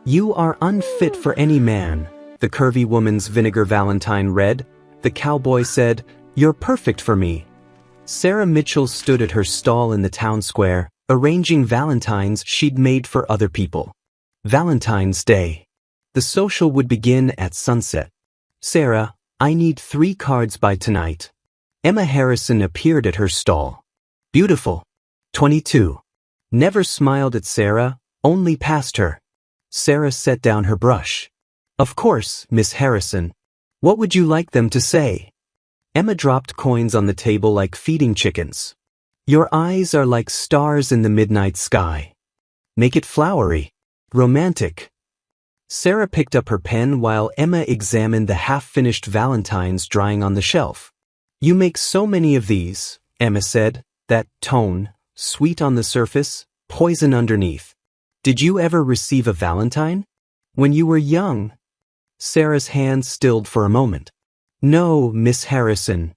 You are unfit for any man, the curvy woman's vinegar Valentine read. The cowboy said, "You're perfect for me." Sarah Mitchell stood at her stall in the town square, arranging valentines she'd made for other people. Valentine's Day. The social would begin at sunset. "Sarah, I need 3 cards by tonight." Emma Harrison appeared at her stall. "Beautiful." 22. Never smiled at Sarah, only past her. Sarah set down her brush. "Of course, Miss Harrison. What would you like them to say?" Emma dropped coins on the table like feeding chickens. "Your eyes are like stars in the midnight sky." "Make it flowery. Romantic." Sarah picked up her pen while Emma examined the half-finished valentines drying on the shelf. "You make so many of these," Emma said, that tone, sweet on the surface, poison underneath. "Did you ever receive a valentine? When you were young?" Sarah's hand stilled for a moment. "No, Miss Harrison."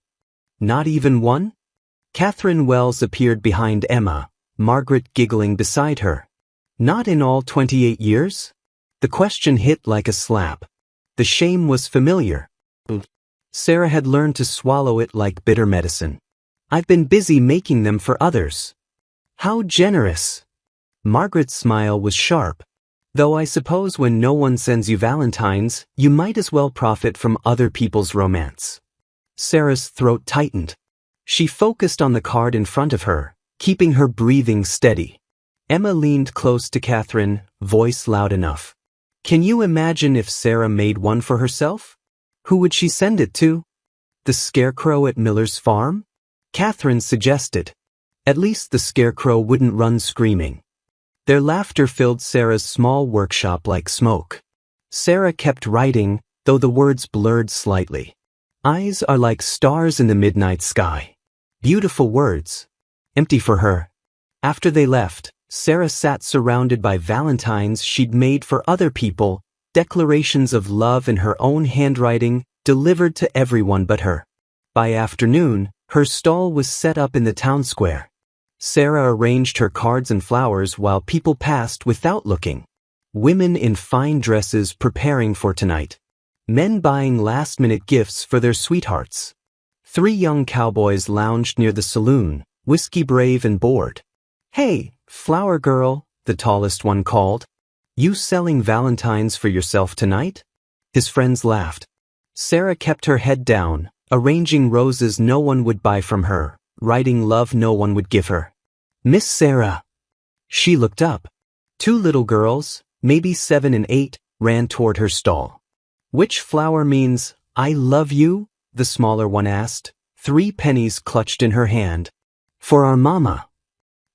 "Not even one?" Catherine Wells appeared behind Emma, Margaret giggling beside her. "Not in all 28 years?" The question hit like a slap. The shame was familiar. Sarah had learned to swallow it like bitter medicine. "I've been busy making them for others." "How generous." Margaret's smile was sharp. "Though I suppose when no one sends you valentines, you might as well profit from other people's romance." Sarah's throat tightened. She focused on the card in front of her, keeping her breathing steady. Emma leaned close to Catherine, voice loud enough. "Can you imagine if Sarah made one for herself? Who would she send it to? The scarecrow at Miller's farm?" Catherine suggested. "At least the scarecrow wouldn't run screaming." Their laughter filled Sarah's small workshop like smoke. Sarah kept writing, though the words blurred slightly. "Eyes are like stars in the midnight sky." Beautiful words. Empty for her. After they left, Sarah sat surrounded by valentines she'd made for other people, declarations of love in her own handwriting, delivered to everyone but her. By afternoon, her stall was set up in the town square. Sarah arranged her cards and flowers while people passed without looking. Women in fine dresses preparing for tonight. Men buying last-minute gifts for their sweethearts. 3 young cowboys lounged near the saloon, whiskey brave and bored. "Hey, flower girl," the tallest one called. "You selling valentines for yourself tonight?" His friends laughed. Sarah kept her head down, arranging roses no one would buy from her, writing love no one would give her. "Miss Sarah." She looked up. 2 little girls, maybe 7 and 8, ran toward her stall. "Which flower means, 'I love you'?" the smaller one asked, 3 pennies clutched in her hand. "For our mama."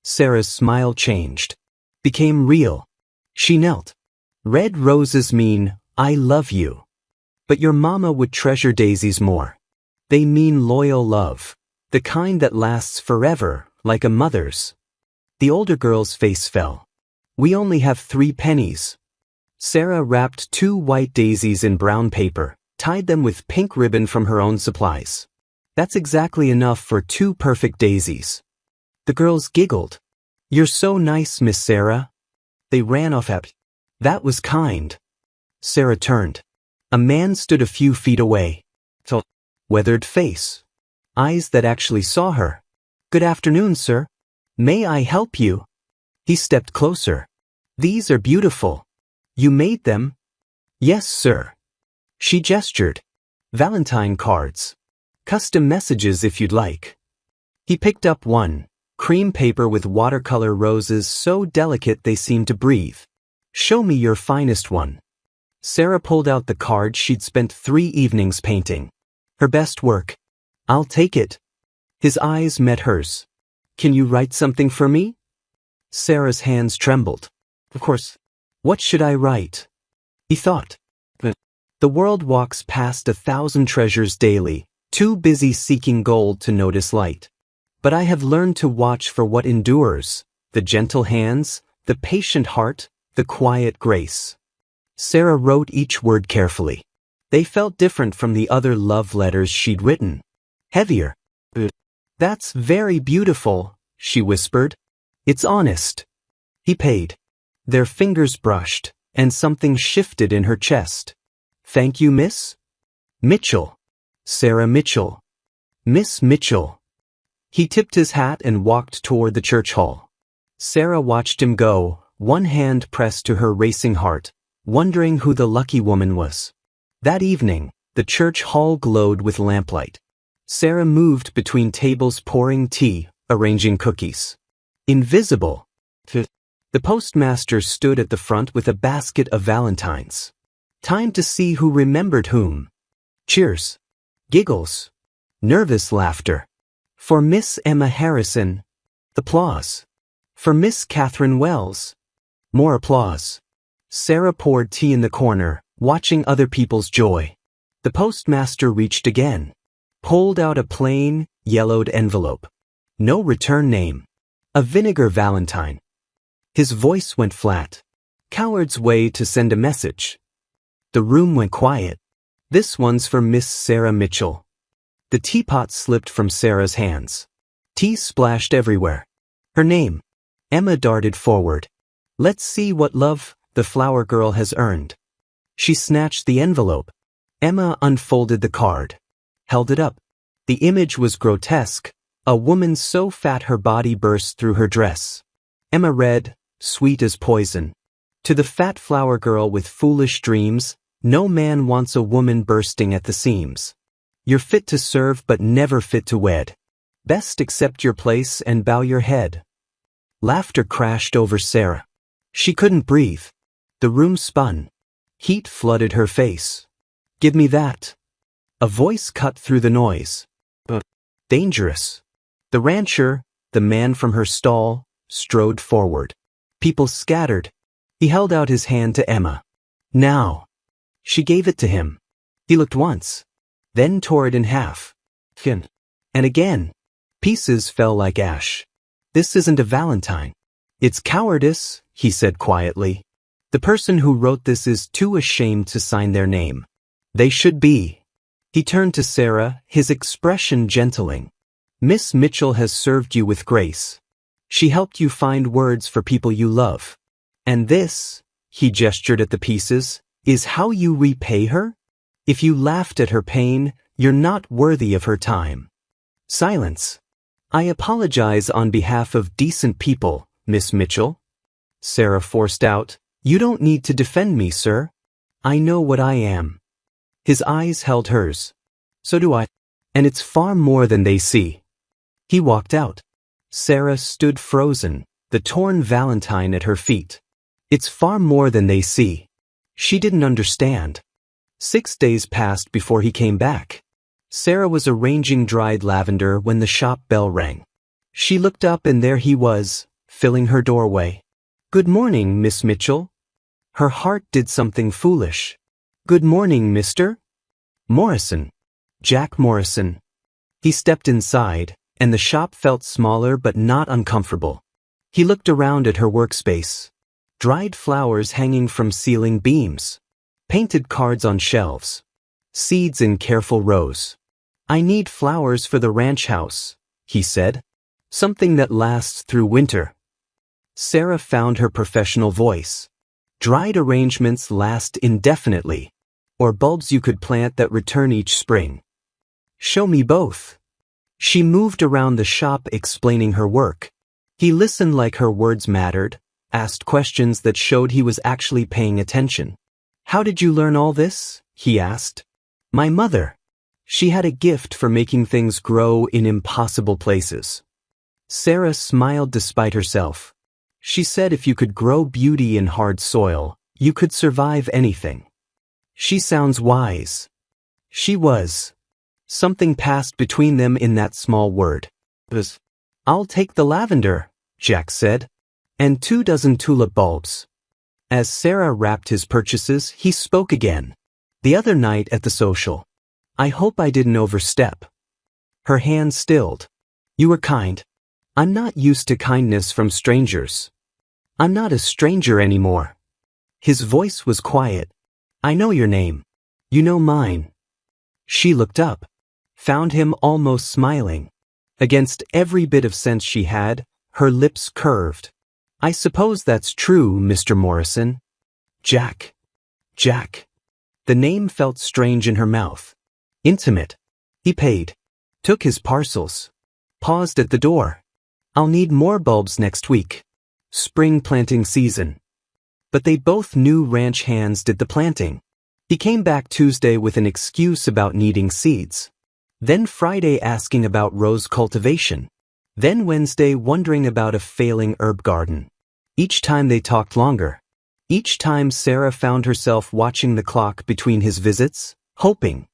Sarah's smile changed. Became real. She knelt. "Red roses mean, 'I love you.' But your mama would treasure daisies more. They mean loyal love. The kind that lasts forever, like a mother's." The older girl's face fell. "We only have 3 pennies. Sarah wrapped 2 white daisies in brown paper, tied them with pink ribbon from her own supplies. "That's exactly enough for 2 perfect daisies." The girls giggled. "You're so nice, Miss Sarah." They ran off at. "That was kind." Sarah turned. A man stood a few feet away. Weathered face. Eyes that actually saw her. "Good afternoon, sir. May I help you?" He stepped closer. "These are beautiful. You made them?" "Yes, sir." She gestured. "Valentine cards. Custom messages if you'd like." He picked up one. Cream paper with watercolor roses so delicate they seemed to breathe. "Show me your finest one." Sarah pulled out the card she'd spent 3 evenings painting. Her best work. "I'll take it." His eyes met hers. "Can you write something for me?" Sarah's hands trembled. "Of course. What should I write?" He thought. "The world walks past 1,000 treasures daily, too busy seeking gold to notice light. But I have learned to watch for what endures, the gentle hands, the patient heart, the quiet grace." Sarah wrote each word carefully. They felt different from the other love letters she'd written. Heavier. "That's very beautiful," she whispered. "It's honest." He paid. Their fingers brushed. and something shifted in her chest. "Thank you, Miss?" "Mitchell. Sarah Mitchell. Miss Mitchell." He tipped his hat and walked toward the church hall. Sarah watched him go, one hand pressed to her racing heart, wondering who the lucky woman was. That evening, the church hall glowed with lamplight. Sarah moved between tables pouring tea, arranging cookies. Invisible. The postmaster stood at the front with a basket of Valentines. Time to see who remembered whom. Cheers. Giggles. Nervous laughter. For Miss Emma Harrison. Applause. For Miss Catherine Wells. More applause. Sarah poured tea in the corner, watching other people's joy. The postmaster reached again. Pulled out a plain, yellowed envelope. No return name. A vinegar Valentine. His voice went flat. Coward's way to send a message. The room went quiet. "This one's for Miss Sarah Mitchell." The teapot slipped from Sarah's hands. Tea splashed everywhere. Her name. Emma darted forward. "Let's see what love the flower girl has earned." She snatched the envelope. Emma unfolded the card. Held it up. The image was grotesque, a woman so fat her body burst through her dress. Emma read, "Sweet as poison. To the fat flower girl with foolish dreams, no man wants a woman bursting at the seams. You're fit to serve but never fit to wed. Best accept your place and bow your head." Laughter crashed over Sarah. She couldn't breathe. The room spun. Heat flooded her face. "Give me that." A voice cut through the noise. Dangerous. The rancher, the man from her stall, strode forward. People scattered. He held out his hand to Emma. "Now." She gave it to him. He looked once, then tore it in half. And again. Pieces fell like ash. "This isn't a Valentine. It's cowardice," he said quietly. "The person who wrote this is too ashamed to sign their name. They should be." He turned to Sarah, his expression gentling. "Miss Mitchell has served you with grace. She helped you find words for people you love. And this," he gestured at the pieces, "is how you repay her? If you laughed at her pain, you're not worthy of her time." Silence. "I apologize on behalf of decent people, Miss Mitchell." Sarah forced out, "You don't need to defend me, sir. I know what I am." His eyes held hers. "So do I. And it's far more than they see." He walked out. Sarah stood frozen, the torn Valentine at her feet. It's far more than they see. She didn't understand. 6 days passed before he came back. Sarah was arranging dried lavender when the shop bell rang. She looked up and there he was, filling her doorway. "Good morning, Miss Mitchell." Her heart did something foolish. "Good morning, Mr. Morrison." Jack Morrison. He stepped inside, and the shop felt smaller but not uncomfortable. He looked around at her workspace. Dried flowers hanging from ceiling beams. Painted cards on shelves. Seeds in careful rows. "I need flowers for the ranch house," he said. "Something that lasts through winter." Sarah found her professional voice. "Dried arrangements last indefinitely. Or bulbs you could plant that return each spring." "Show me both." She moved around the shop explaining her work. He listened like her words mattered, asked questions that showed he was actually paying attention. "How did you learn all this?" he asked. "My mother. She had a gift for making things grow in impossible places." Sarah smiled despite herself. She said if you could grow beauty in hard soil, you could survive anything. She sounds wise. She was. Something passed between them in that small word. "I'll take the lavender," Jack said. "And 2 dozen tulip bulbs." As Sarah wrapped his purchases, he spoke again. "The other night at the social. I hope I didn't overstep." Her hand stilled. "You were kind. I'm not used to kindness from strangers. I'm not a stranger anymore." His voice was quiet. "I know your name. You know mine." She looked up, found him almost smiling. Against every bit of sense she had, her lips curved. "I suppose that's true, Mr. Morrison." Jack. Jack. The name felt strange in her mouth. Intimate. He paid. Took his parcels. Paused at the door. I'll need more bulbs next week. Spring planting season. But they both knew ranch hands did the planting. He came back Tuesday with an excuse about needing seeds. Then Friday asking about rose cultivation. Then Wednesday wondering about a failing herb garden. Each time they talked longer. Each time Sarah found herself watching the clock between his visits, hoping.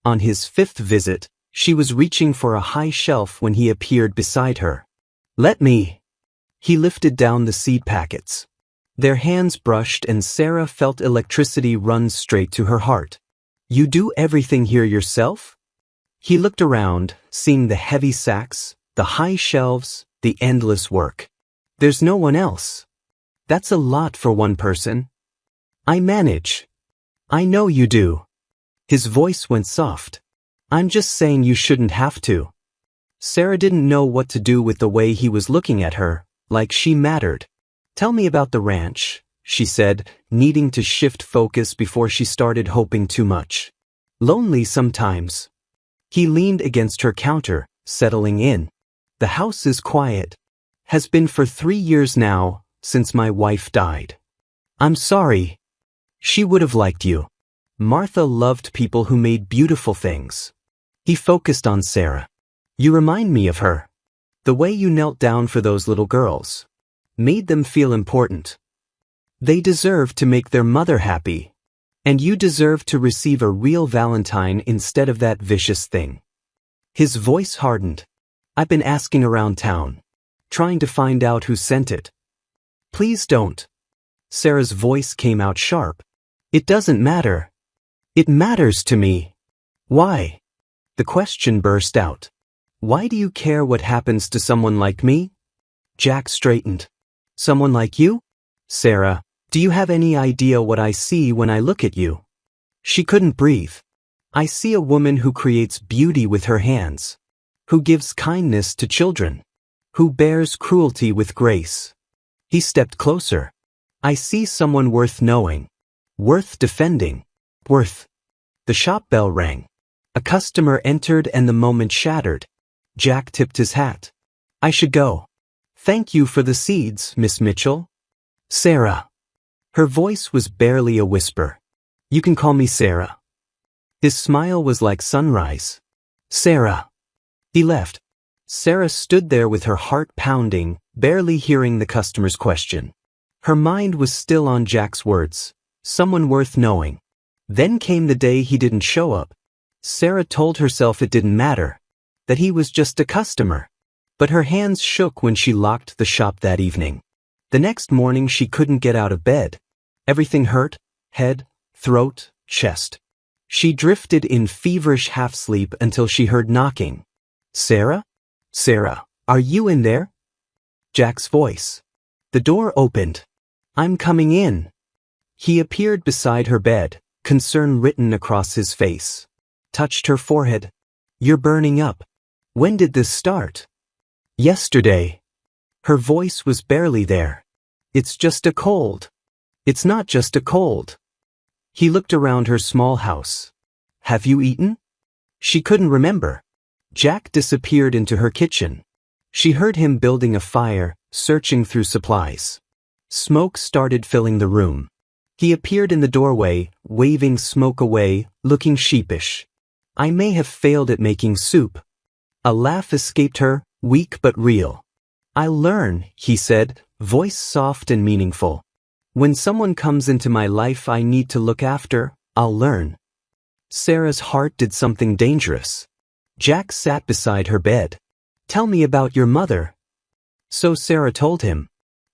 On his 5th visit, she was reaching for a high shelf when he appeared beside her. Let me. He lifted down the seed packets. Their hands brushed and Sarah felt electricity run straight to her heart. You do everything here yourself? He looked around, seeing the heavy sacks, the high shelves, the endless work. There's no one else. That's a lot for one person. I manage. I know you do. His voice went soft. I'm just saying you shouldn't have to. Sarah didn't know what to do with the way he was looking at her, like she mattered. Tell me about the ranch, she said, needing to shift focus before she started hoping too much. Lonely sometimes. He leaned against her counter, settling in. The house is quiet. Has been for 3 years now, since my wife died. I'm sorry. She would have liked you. Martha loved people who made beautiful things. He focused on Sarah. You remind me of her. The way you knelt down for those little girls. Made them feel important. They deserve to make their mother happy. And you deserve to receive a real Valentine instead of that vicious thing. His voice hardened. I've been asking around town. Trying to find out who sent it. Please don't. Sarah's voice came out sharp. It doesn't matter. It matters to me. Why? The question burst out. Why do you care what happens to someone like me? Jack straightened. Someone like you? Sarah, do you have any idea what I see when I look at you? She couldn't breathe. I see a woman who creates beauty with her hands. Who gives kindness to children. Who bears cruelty with grace. He stepped closer. I see someone worth knowing. Worth defending. Worth. The shop bell rang. A customer entered and the moment shattered. Jack tipped his hat. I should go. Thank you for the seeds, Miss Mitchell. Sarah. Her voice was barely a whisper. You can call me Sarah. His smile was like sunrise. Sarah. He left. Sarah stood there with her heart pounding, barely hearing the customer's question. Her mind was still on Jack's words. Someone worth knowing. Then came the day he didn't show up. Sarah told herself it didn't matter. That he was just a customer. But her hands shook when she locked the shop that evening. The next morning she couldn't get out of bed. Everything hurt. Head, throat, chest. She drifted in feverish half-sleep until she heard knocking. Sarah? Sarah, are you in there? Jack's voice. The door opened. I'm coming in. He appeared beside her bed, concern written across his face. Touched her forehead. You're burning up. When did this start? Yesterday. Her voice was barely there. It's just a cold. It's not just a cold. He looked around her small house. Have you eaten? She couldn't remember. Jack disappeared into her kitchen. She heard him building a fire, searching through supplies. Smoke started filling the room. He appeared in the doorway, waving smoke away, looking sheepish. I may have failed at making soup. A laugh escaped her, weak but real. I'll learn, he said, voice soft and meaningful. When someone comes into my life I need to look after, I'll learn. Sarah's heart did something dangerous. Jack sat beside her bed. Tell me about your mother. So Sarah told him.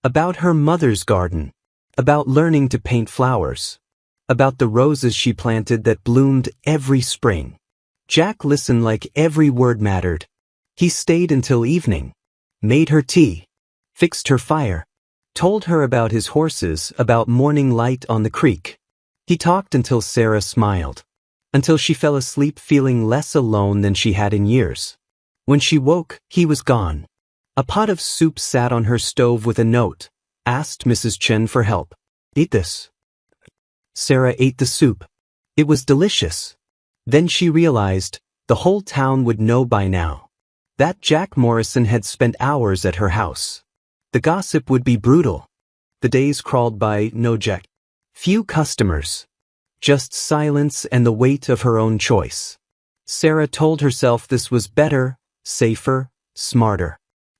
About her mother's garden. About learning to paint flowers. About the roses she planted that bloomed every spring. Jack listened like every word mattered. He stayed until evening. Made her tea. Fixed her fire. Told her about his horses, about morning light on the creek. He talked until Sarah smiled. Until she fell asleep feeling less alone than she had in years. When she woke, he was gone. A pot of soup sat on her stove with a note. Asked Mrs. Chen for help. Eat this. Sarah ate the soup. It was delicious. Then she realized, the whole town would know by now, that Jack Morrison had spent hours at her house. The gossip would be brutal. The days crawled by, no Jack. Few customers. Just silence and the weight of her own choice. Sarah told herself this was better, safer, smarter.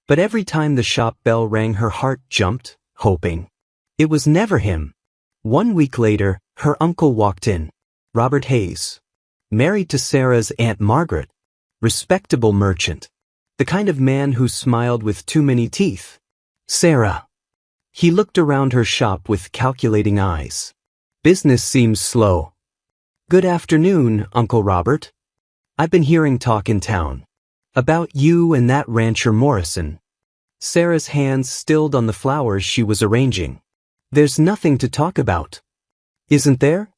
But every time the shop bell rang, her heart jumped, hoping. It was never him. 1 week later, her uncle walked in. Robert Hayes. Married to Sarah's Aunt Margaret. Respectable merchant. The kind of man who smiled with too many teeth. Sarah. He looked around her shop with calculating eyes. Business seems slow. Good afternoon, Uncle Robert. I've been hearing talk in town. About you and that rancher Morrison. Sarah's hands stilled on the flowers she was arranging. There's nothing to talk about. Isn't there?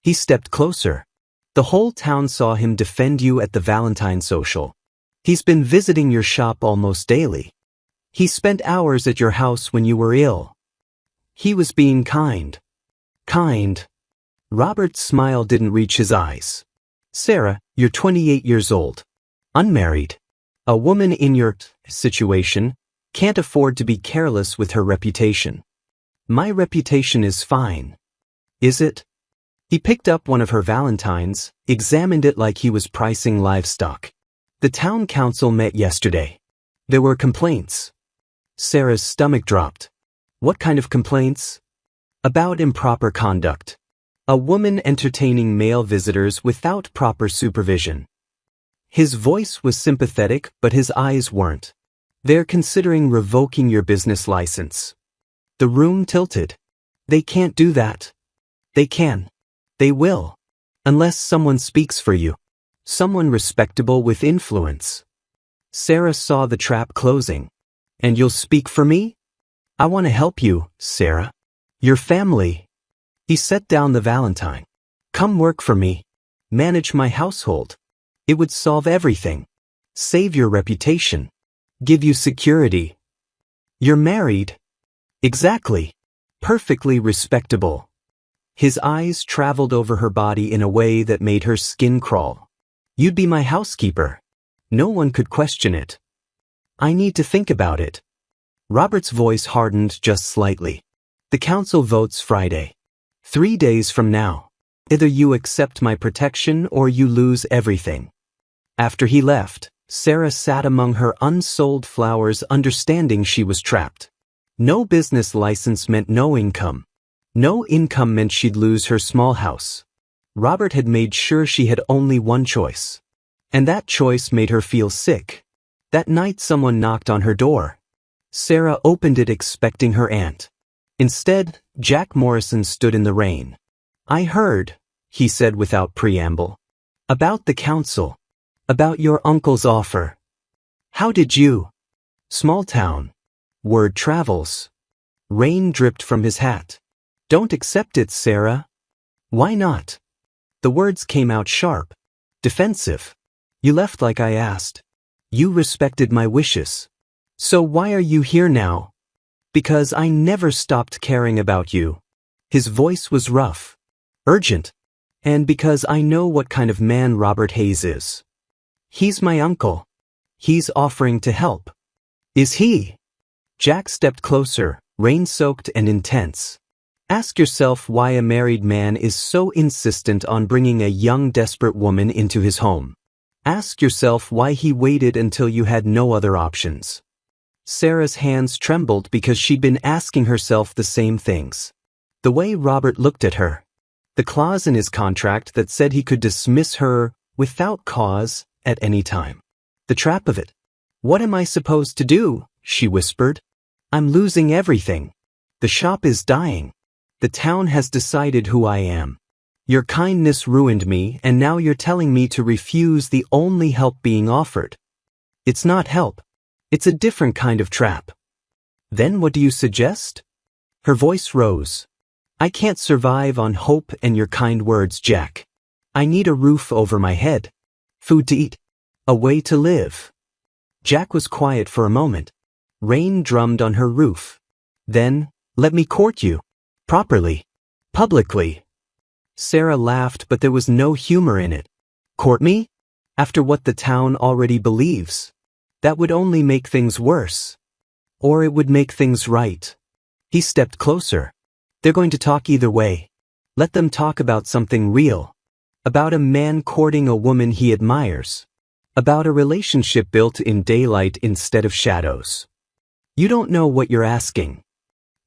He stepped closer. The whole town saw him defend you at the Valentine social. He's been visiting your shop almost daily. He spent hours at your house when you were ill. He was being kind. Kind. Robert's smile didn't reach his eyes. Sarah, you're 28 years old. Unmarried. A woman in your situation can't afford to be careless with her reputation. My reputation is fine. Is it? He picked up one of her valentines, examined it like he was pricing livestock. The town council met yesterday. There were complaints. Sarah's stomach dropped. What kind of complaints? About improper conduct. A woman entertaining male visitors without proper supervision. His voice was sympathetic, but his eyes weren't. They're considering revoking your business license. The room tilted. They can't do that. They can. They will. Unless someone speaks for you. Someone respectable with influence. Sarah saw the trap closing. And you'll speak for me? I want to help you, Sarah. Your family. He set down the valentine. Come work for me. Manage my household. It would solve everything. Save your reputation. Give you security. You're married. Exactly. Perfectly respectable. His eyes traveled over her body in a way that made her skin crawl. You'd be my housekeeper. No one could question it. I need to think about it. Robert's voice hardened just slightly. The council votes Friday. 3 days from now. Either you accept my protection or you lose everything. After he left, Sarah sat among her unsold flowers, understanding she was trapped. No business license meant no income. No income meant she'd lose her small house. Robert had made sure she had only one choice. And that choice made her feel sick. That night someone knocked on her door. Sarah opened it expecting her aunt. Instead, Jack Morrison stood in the rain. I heard, he said without preamble. About the council. About your uncle's offer. How did you? Small town. Word travels. Rain dripped from his hat. Don't accept it, Sarah. Why not? The words came out sharp. Defensive. You left like I asked. You respected my wishes. So why are you here now? Because I never stopped caring about you. His voice was rough. Urgent. And because I know what kind of man Robert Hayes is. He's my uncle. He's offering to help. Is he? Jack stepped closer, rain-soaked and intense. Ask yourself why a married man is so insistent on bringing a young, desperate woman into his home. Ask yourself why he waited until you had no other options. Sarah's hands trembled because she'd been asking herself the same things. The way Robert looked at her. The clause in his contract that said he could dismiss her without cause at any time. The trap of it. What am I supposed to do? She whispered. I'm losing everything. The shop is dying. The town has decided who I am. Your kindness ruined me, and now you're telling me to refuse the only help being offered. It's not help. It's a different kind of trap. Then what do you suggest? Her voice rose. I can't survive on hope and your kind words, Jack. I need a roof over my head. Food to eat. A way to live. Jack was quiet for a moment. Rain drummed on her roof. Then, let me court you. Properly. Publicly. Sarah laughed, but there was no humor in it. Court me? After what the town already believes? That would only make things worse. Or it would make things right. He stepped closer. They're going to talk either way. Let them talk about something real. About a man courting a woman he admires. About a relationship built in daylight instead of shadows. You don't know what you're asking.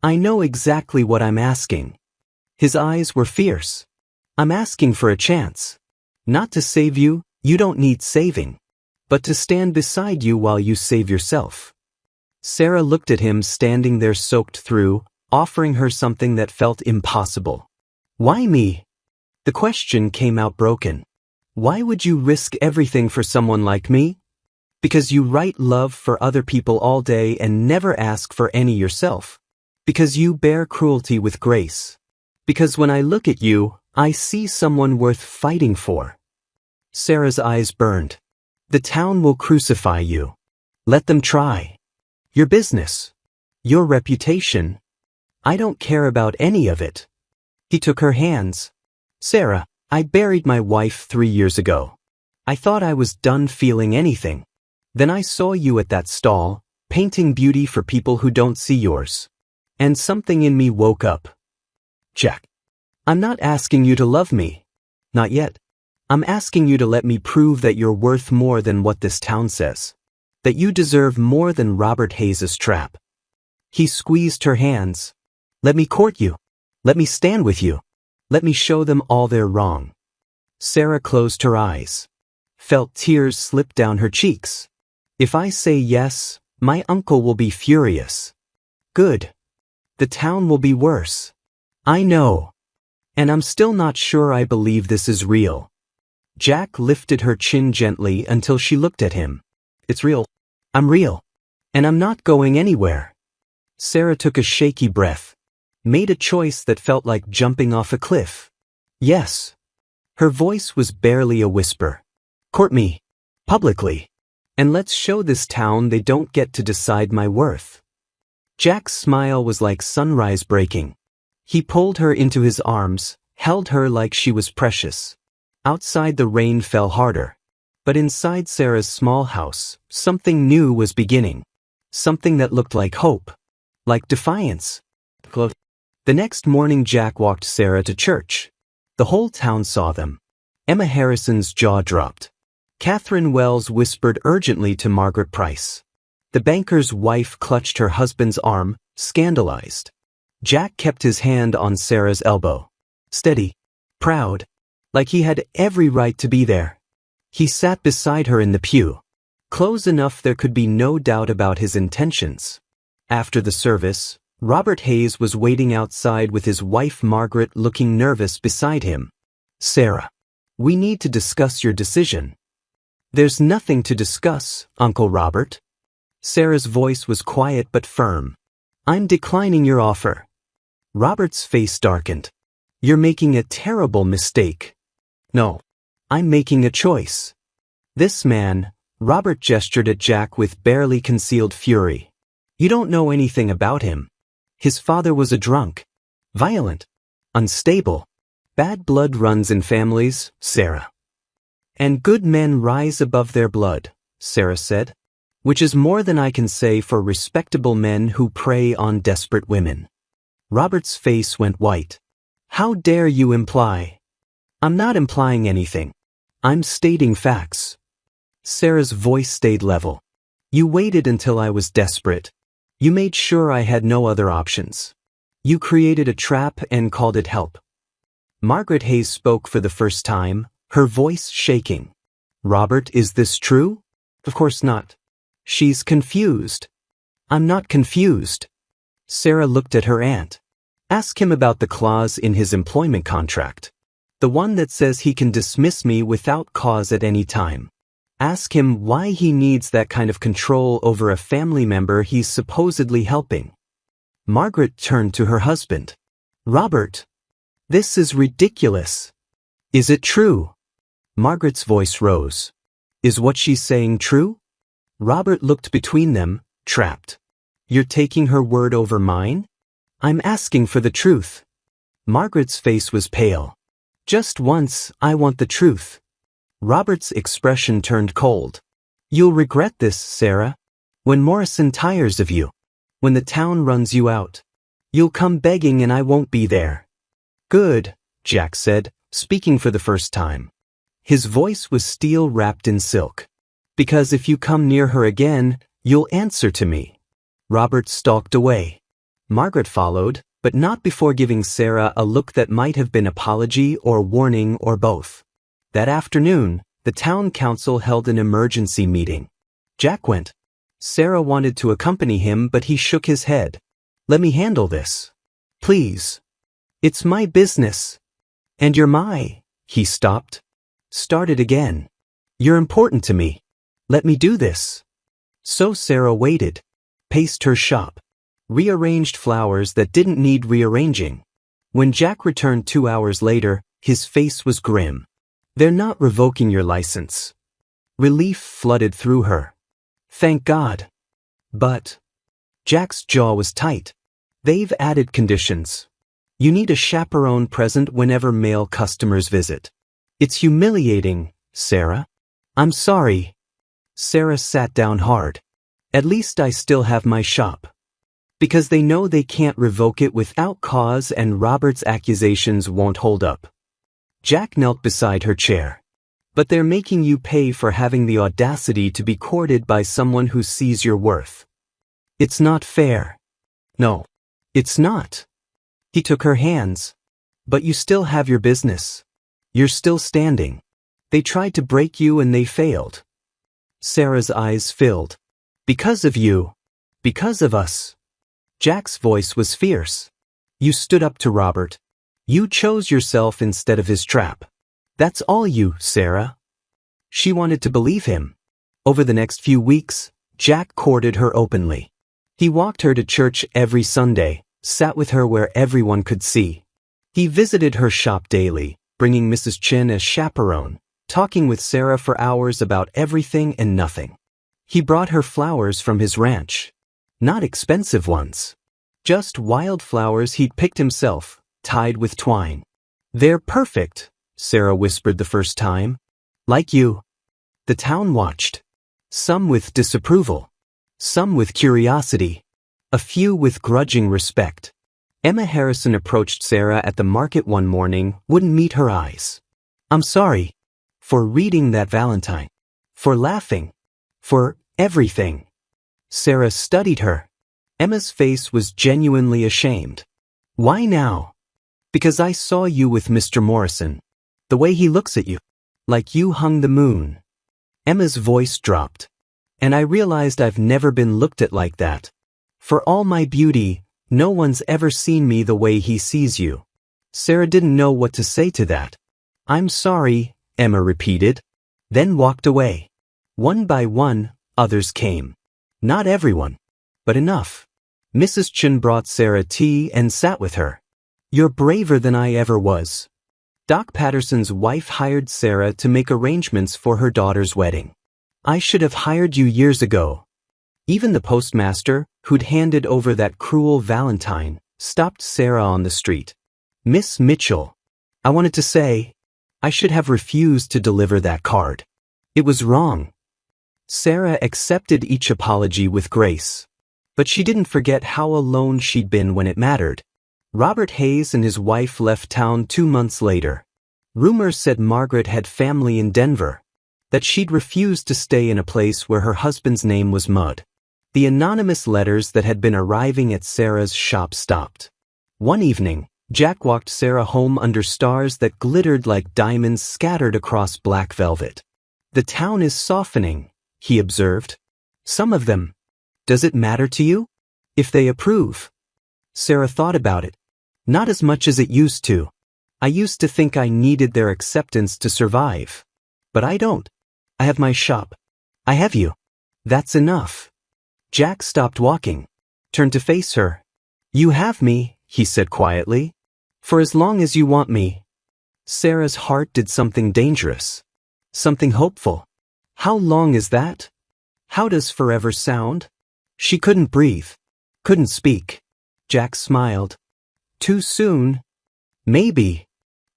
I know exactly what I'm asking. His eyes were fierce. I'm asking for a chance. Not to save you, you don't need saving. But to stand beside you while you save yourself. Sarah looked at him standing there soaked through, offering her something that felt impossible. Why me? The question came out broken. Why would you risk everything for someone like me? Because you write love for other people all day and never ask for any yourself. Because you bear cruelty with grace. Because when I look at you, I see someone worth fighting for. Sarah's eyes burned. The town will crucify you. Let them try. Your business. Your reputation. I don't care about any of it. He took her hands. Sarah, I buried my wife 3 years ago. I thought I was done feeling anything. Then I saw you at that stall, painting beauty for people who don't see yours. And something in me woke up. Jack. I'm not asking you to love me. Not yet. I'm asking you to let me prove that you're worth more than what this town says. That you deserve more than Robert Hayes's trap. He squeezed her hands. Let me court you. Let me stand with you. Let me show them all they're wrong. Sarah closed her eyes. Felt tears slip down her cheeks. If I say yes, my uncle will be furious. Good. The town will be worse. I know. And I'm still not sure I believe this is real. Jack lifted her chin gently until she looked at him. It's real. I'm real. And I'm not going anywhere. Sarah took a shaky breath. Made a choice that felt like jumping off a cliff. Yes. Her voice was barely a whisper. Court me. Publicly. And let's show this town they don't get to decide my worth. Jack's smile was like sunrise breaking. He pulled her into his arms, held her like she was precious. Outside the rain fell harder. But inside Sarah's small house, something new was beginning. Something that looked like hope. Like defiance. The next morning Jack walked Sarah to church. The whole town saw them. Emma Harrison's jaw dropped. Catherine Wells whispered urgently to Margaret Price. The banker's wife clutched her husband's arm, scandalized. Jack kept his hand on Sarah's elbow. Steady. Proud. Like he had every right to be there. He sat beside her in the pew. Close enough there could be no doubt about his intentions. After the service, Robert Hayes was waiting outside with his wife Margaret looking nervous beside him. Sarah. We need to discuss your decision. There's nothing to discuss, Uncle Robert. Sarah's voice was quiet but firm. I'm declining your offer. Robert's face darkened. You're making a terrible mistake. No. I'm making a choice. This man, Robert gestured at Jack with barely concealed fury. You don't know anything about him. His father was a drunk. Violent. Unstable. Bad blood runs in families, Sarah. And good men rise above their blood, Sarah said. Which is more than I can say for respectable men who prey on desperate women. Robert's face went white. How dare you imply? I'm not implying anything. I'm stating facts. Sarah's voice stayed level. You waited until I was desperate. You made sure I had no other options. You created a trap and called it help. Margaret Hayes spoke for the first time, her voice shaking. Robert, is this true? Of course not. She's confused. I'm not confused. Sarah looked at her aunt. Ask him about the clause in his employment contract. The one that says he can dismiss me without cause at any time. Ask him why he needs that kind of control over a family member he's supposedly helping. Margaret turned to her husband. Robert, this is ridiculous. Is it true? Margaret's voice rose. Is what she's saying true? Robert looked between them, trapped. You're taking her word over mine? I'm asking for the truth. Margaret's face was pale. Just once, I want the truth. Robert's expression turned cold. You'll regret this, Sarah. When Morrison tires of you. When the town runs you out. You'll come begging and I won't be there. Good, Jack said, speaking for the first time. His voice was steel wrapped in silk. Because if you come near her again, you'll answer to me. Robert stalked away. Margaret followed, but not before giving Sarah a look that might have been apology or warning or both. That afternoon, the town council held an emergency meeting. Jack went. Sarah wanted to accompany him, but he shook his head. Let me handle this. Please. It's my business. And you're He stopped. Started again. You're important to me. Let me do this. So Sarah waited. Paced her shop. Rearranged flowers that didn't need rearranging. When Jack returned 2 hours later, his face was grim. They're not revoking your license. Relief flooded through her. Thank God. But Jack's jaw was tight. They've added conditions. You need a chaperone present whenever male customers visit. It's humiliating, Sarah. I'm sorry. Sarah sat down hard. At least I still have my shop. Because they know they can't revoke it without cause and Robert's accusations won't hold up. Jack knelt beside her chair. But they're making you pay for having the audacity to be courted by someone who sees your worth. It's not fair. No, it's not. He took her hands. But you still have your business. You're still standing. They tried to break you and they failed. Sarah's eyes filled. Because of you. Because of us. Jack's voice was fierce. You stood up to Robert. You chose yourself instead of his trap. That's all you, Sarah. She wanted to believe him. Over the next few weeks, Jack courted her openly. He walked her to church every Sunday, sat with her where everyone could see. He visited her shop daily, bringing Mrs. Chin as chaperone, talking with Sarah for hours about everything and nothing. He brought her flowers from his ranch. Not expensive ones. Just wildflowers he'd picked himself, tied with twine. They're perfect, Sarah whispered the first time. Like you. The town watched. Some with disapproval. Some with curiosity. A few with grudging respect. Emma Harrison approached Sarah at the market one morning, wouldn't meet her eyes. I'm sorry. For reading that Valentine. For laughing. For everything. Sarah studied her. Emma's face was genuinely ashamed. Why now? Because I saw you with Mr. Morrison. The way he looks at you. Like you hung the moon. Emma's voice dropped. And I realized I've never been looked at like that. For all my beauty, no one's ever seen me the way he sees you. Sarah didn't know what to say to that. I'm sorry, Emma repeated. Then walked away. One by one, others came. Not everyone. But enough. Mrs. Chin brought Sarah tea and sat with her. You're braver than I ever was. Doc Patterson's wife hired Sarah to make arrangements for her daughter's wedding. I should have hired you years ago. Even the postmaster, who'd handed over that cruel Valentine, stopped Sarah on the street. Miss Mitchell. I wanted to say, I should have refused to deliver that card. It was wrong. Sarah accepted each apology with grace. But she didn't forget how alone she'd been when it mattered. Robert Hayes and his wife left town 2 months later. Rumors said Margaret had family in Denver. That she'd refused to stay in a place where her husband's name was mud. The anonymous letters that had been arriving at Sarah's shop stopped. One evening, Jack walked Sarah home under stars that glittered like diamonds scattered across black velvet. The town is softening, he observed. Some of them. Does it matter to you? If they approve. Sarah thought about it. Not as much as it used to. I used to think I needed their acceptance to survive. But I don't. I have my shop. I have you. That's enough. Jack stopped walking. Turned to face her. You have me, he said quietly. For as long as you want me. Sarah's heart did something dangerous. Something hopeful. How long is that? How does forever sound? She couldn't breathe. Couldn't speak. Jack smiled. Too soon? Maybe.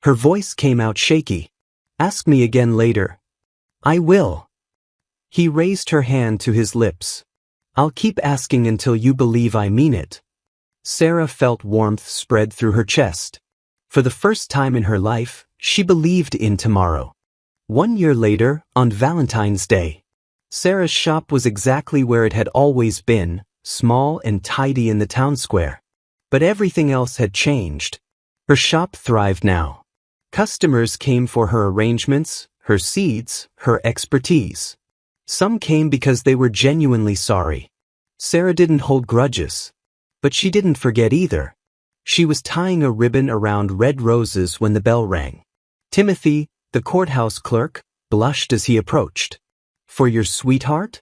Her voice came out shaky. Ask me again later. I will. He raised her hand to his lips. I'll keep asking until you believe I mean it. Sarah felt warmth spread through her chest. For the first time in her life, she believed in tomorrow. 1 year later, on Valentine's Day, Sarah's shop was exactly where it had always been, small and tidy in the town square. But everything else had changed. Her shop thrived now. Customers came for her arrangements, her seeds, her expertise. Some came because they were genuinely sorry. Sarah didn't hold grudges. But she didn't forget either. She was tying a ribbon around red roses when the bell rang. Timothy, the courthouse clerk, blushed as he approached. For your sweetheart?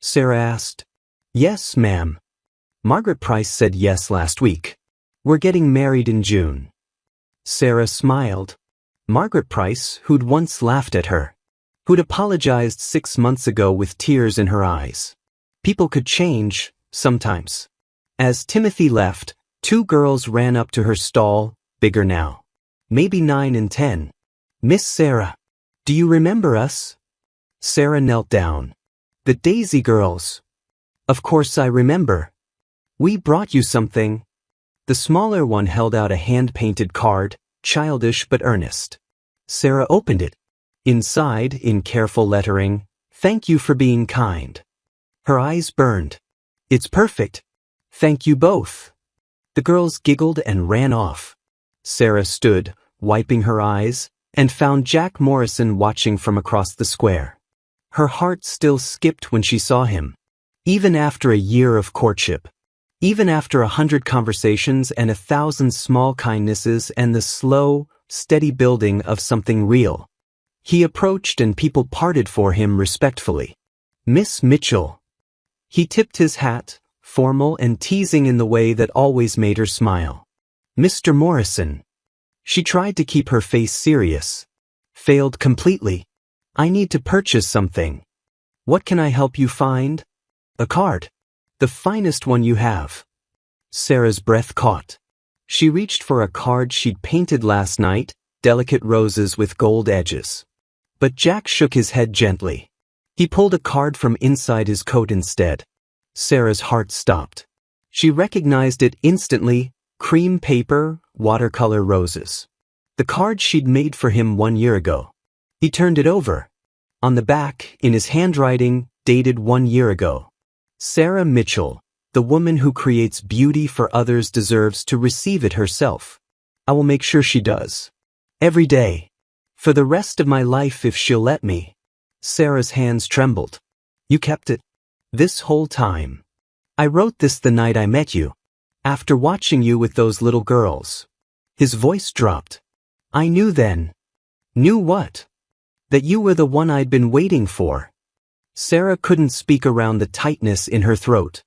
Sarah asked. Yes, ma'am. Margaret Price said yes last week. We're getting married in June. Sarah smiled. Margaret Price, who'd once laughed at her. Who'd apologized 6 months ago with tears in her eyes. People could change, sometimes. As Timothy left, 2 girls ran up to her stall, bigger now. Maybe 9 and 10. Miss Sarah. Do you remember us? Sarah knelt down. The Daisy Girls. Of course I remember. We brought you something. The smaller one held out a hand-painted card, childish but earnest. Sarah opened it. Inside, in careful lettering, thank you for being kind. Her eyes burned. It's perfect. Thank you both. The girls giggled and ran off. Sarah stood, wiping her eyes, and found Jack Morrison watching from across the square. Her heart still skipped when she saw him. Even after a year of courtship. Even after 100 conversations and 1,000 small kindnesses and the slow, steady building of something real. He approached and people parted for him respectfully. Miss Mitchell. He tipped his hat, formal and teasing in the way that always made her smile. Mr. Morrison. She tried to keep her face serious. Failed completely. I need to purchase something. What can I help you find? A card. The finest one you have. Sarah's breath caught. She reached for a card she'd painted last night, delicate roses with gold edges. But Jack shook his head gently. He pulled a card from inside his coat instead. Sarah's heart stopped. She recognized it instantly, cream paper, watercolor roses. The card she'd made for him 1 year ago. He turned it over. On the back, in his handwriting, dated 1 year ago. Sarah Mitchell, the woman who creates beauty for others deserves to receive it herself. I will make sure she does. Every day. For the rest of my life if she'll let me. Sarah's hands trembled. You kept it? This whole time. I wrote this the night I met you. After watching you with those little girls. His voice dropped. I knew then. Knew what? That you were the one I'd been waiting for. Sarah couldn't speak around the tightness in her throat.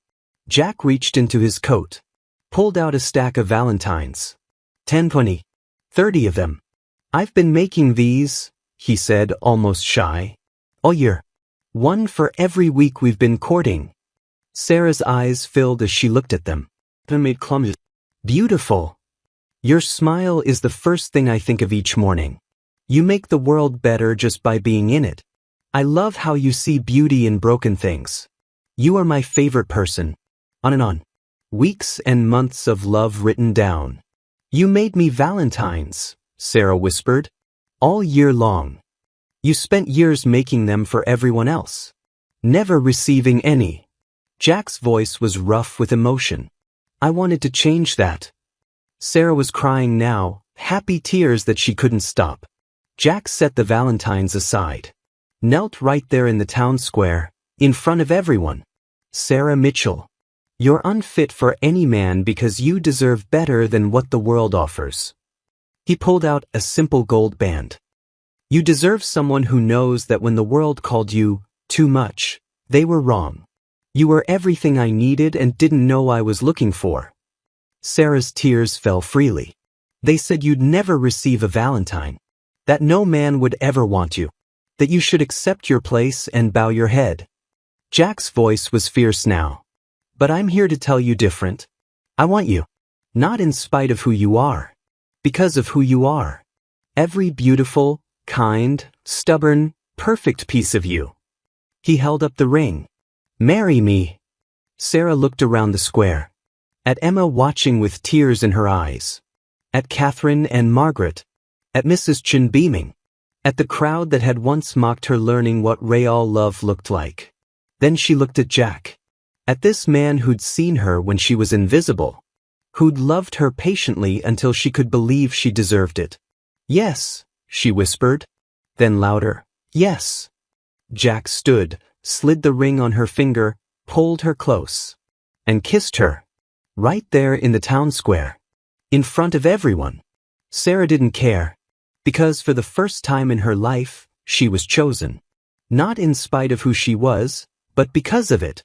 Jack reached into his coat. Pulled out a stack of Valentines. 10, 20, 30 of them. I've been making these, he said, almost shy. All year. One for every week we've been courting. Sarah's eyes filled as she looked at them. They made clumsy. Beautiful. Your smile is the first thing I think of each morning. You make the world better just by being in it. I love how you see beauty in broken things. You are my favorite person. On and on. Weeks and months of love written down. You made me Valentines, Sarah whispered. All year long. You spent years making them for everyone else. Never receiving any. Jack's voice was rough with emotion. I wanted to change that. Sarah was crying now, happy tears that she couldn't stop. Jack set the Valentines aside. Knelt right there in the town square, in front of everyone. Sarah Mitchell. You're unfit for any man because you deserve better than what the world offers. He pulled out a simple gold band. You deserve someone who knows that when the world called you too much, they were wrong. You were everything I needed and didn't know I was looking for. Sarah's tears fell freely. They said you'd never receive a Valentine. That no man would ever want you. That you should accept your place and bow your head. Jack's voice was fierce now. But I'm here to tell you different. I want you. Not in spite of who you are. Because of who you are. Every beautiful, kind, stubborn, perfect piece of you. He held up the ring. Marry me. Sarah looked around the square. At Emma watching with tears in her eyes. At Catherine and Margaret. At Mrs. Chen beaming. At the crowd that had once mocked her learning what real love looked like. Then she looked at Jack. At this man who'd seen her when she was invisible. Who'd loved her patiently until she could believe she deserved it. Yes, she whispered. Then louder, yes. Jack stood, slid the ring on her finger, pulled her close. And kissed her. Right there in the town square. In front of everyone. Sarah didn't care. Because for the first time in her life, she was chosen. Not in spite of who she was, but because of it.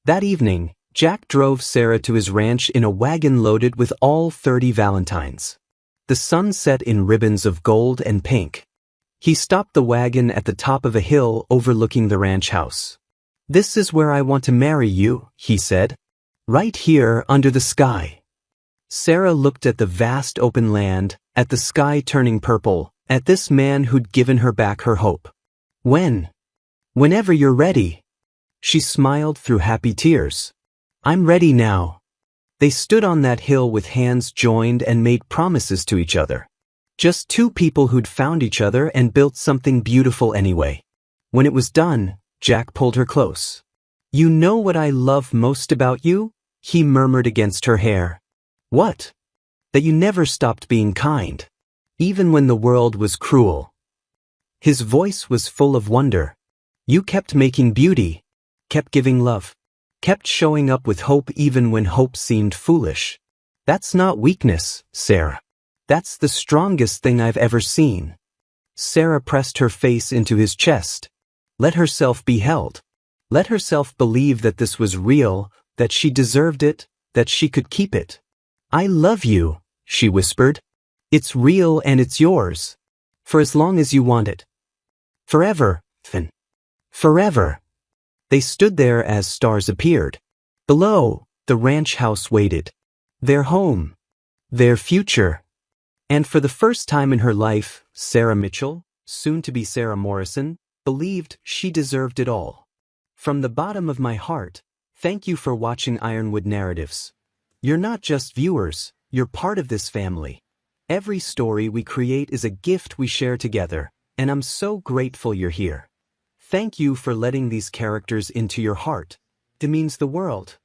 That evening, Jack drove Sarah to his ranch in a wagon loaded with all 30 Valentines. The sun set in ribbons of gold and pink. He stopped the wagon at the top of a hill overlooking the ranch house. This is where I want to marry you, he said. Right here under the sky. Sarah looked at the vast open land, at the sky turning purple, at this man who'd given her back her hope. Whenever you're ready. She smiled through happy tears. I'm ready now. They stood on that hill with hands joined and made promises to each other. Just two people who'd found each other and built something beautiful anyway. When it was done, Jack pulled her close. You know what I love most about you? He murmured against her hair. What? That you never stopped being kind. Even when the world was cruel. His voice was full of wonder. You kept making beauty. Kept giving love. Kept showing up with hope even when hope seemed foolish. That's not weakness, Sarah. That's the strongest thing I've ever seen. Sarah pressed her face into his chest. Let herself be held. Let herself believe that this was real, that she deserved it, that she could keep it. I love you, she whispered. It's real and it's yours. For as long as you want it. Forever, Finn. Forever. They stood there as stars appeared. Below, the ranch house waited. Their home. Their future. And for the first time in her life, Sarah Mitchell, soon to be Sarah Morrison, believed she deserved it all. From the bottom of my heart, thank you for watching Ironwood Narratives. You're not just viewers, you're part of this family. Every story we create is a gift we share together, and I'm so grateful you're here. Thank you for letting these characters into your heart. It means the world.